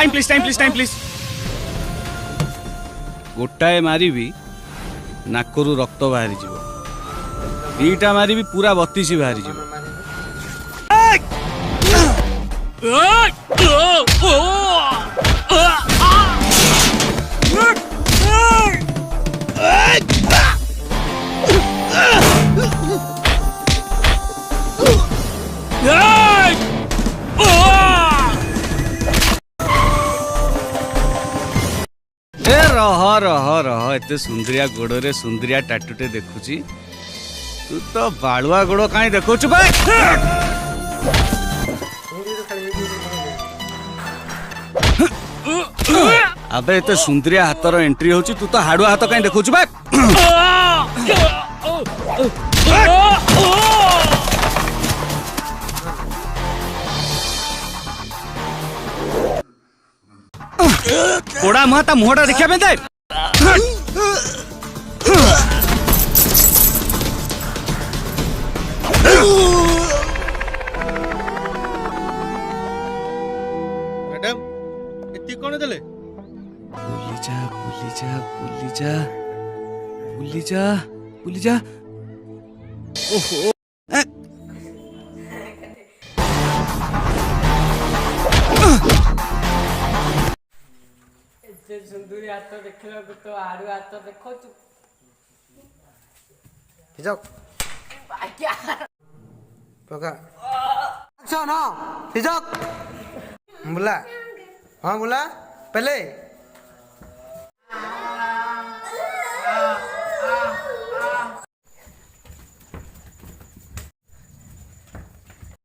time please गोटाए मारिबी नाकरू रक्त बाहरी जीव दीटा मारिबी पूरा 32 बाहरी जीव रह रह रह एते सुंदरिया गोड़े सुंदरिया टाटुटे देखुची तू तो बालुआ गोड़ कहीं देखुचु बे अबे एते सुंदरिया हातर एंट्री होची तू तो हाड़ुआ हाथ कहीं देखुचु बे कोड़ा महता मुहटा देखिया पे दे मैडम इतनी कौन देले बुली जा बुली जा बुली जा बुली जा बुली जा ओहो सुंदरी हाथ देखला तो आड़ू हाथ देखो तू हिजक क्या पका अच्छा ना हिजक बुला हाँ बुला पहले